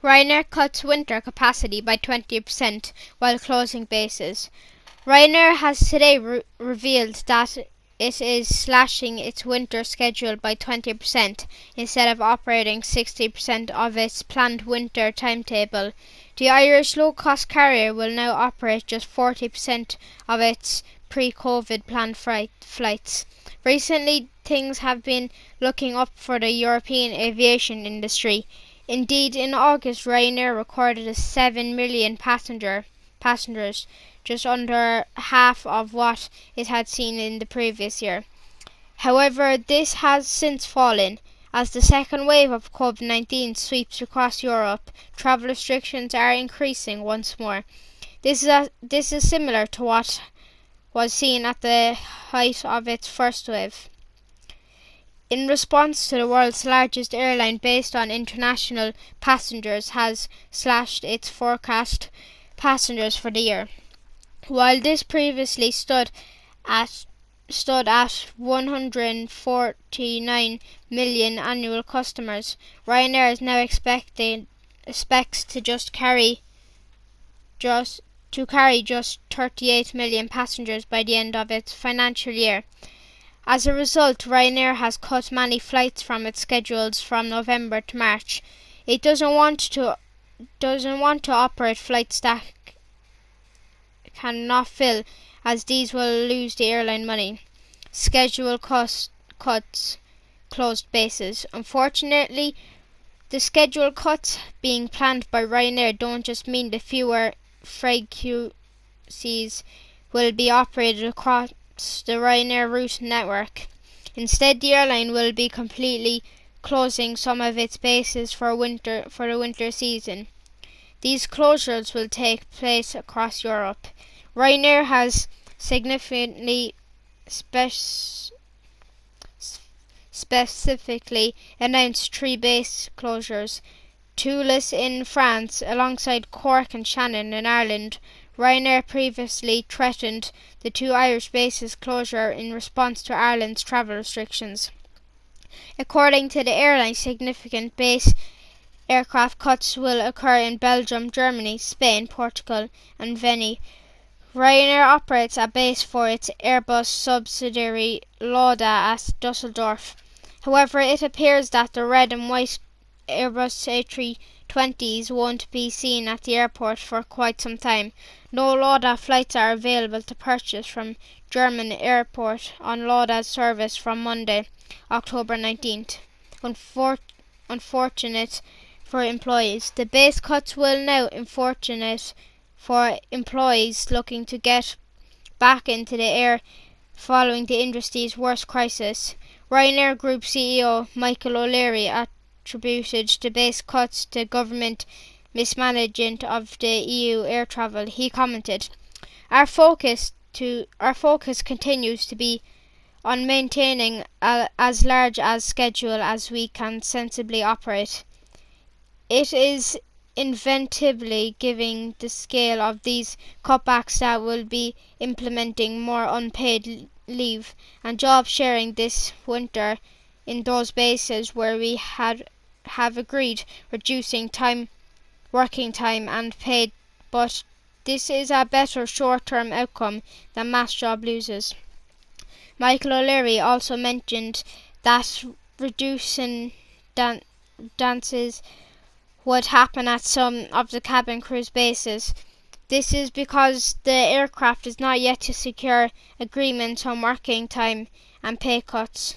Ryanair cuts winter capacity by 20% while closing bases. Ryanair has today revealed that it is slashing its winter schedule by 20% instead of operating 60% of its planned winter timetable. The Irish low-cost carrier will now operate just 40% of its pre-COVID planned flights. Recently, things have been looking up for the European aviation industry. Indeed, in August, Ryanair recorded 7 million passengers, just under half of what it had seen in the previous year. However, this has since fallen. As the second wave of COVID-19 sweeps across Europe, travel restrictions are increasing once more. This is similar to what was seen at the height of its first wave. In response to the world's largest airline based on international passengers has slashed its forecast passengers for the year. While this previously stood at 149 million annual customers, Ryanair is now expects to carry just 38 million passengers by the end of its financial year. As a result, Ryanair has cut many flights from its schedules from November to March. It doesn't want to operate flights that cannot fill, as these will lose the airline money. Schedule cuts, closed bases. Unfortunately, the schedule cuts being planned by Ryanair don't just mean the fewer frequencies will be operated across the Ryanair route network. Instead, the airline will be completely closing some of its bases for the winter season. These closures will take place across Europe. Ryanair has significantly specifically announced 3 base closures: Toulouse in France, alongside Cork and Shannon in Ireland. Ryanair previously threatened the 2 Irish bases closure in response to Ireland's travel restrictions. According to the airline, significant base aircraft cuts will occur in Belgium, Germany, Spain, Portugal and Venice. Ryanair operates a base for its Airbus subsidiary Lauda at Dusseldorf. However, it appears that the red and white Airbus A320s won't be seen at the airport for quite some time. No Lauda flights are available to purchase from German airport on Lauda's service from Monday, October 19th. Unfortunate for employees. The base cuts will now unfortunate for employees looking to get back into the air following the industry's worst crisis. Ryanair Group CEO Michael O'Leary attributed the base cuts to government mismanagement of the EU air travel. He commented, Our focus continues to be on maintaining as large a schedule as we can sensibly operate. It is inevitably given the scale of these cutbacks that will be implementing more unpaid leave and job sharing this winter in those bases where we have agreed reducing working time and paid, but this is a better short-term outcome than mass job losses. Michael O'Leary also mentioned that reducing dances would happen at some of the cabin crews bases. This is because the aircraft is not yet to secure agreements on working time and pay cuts.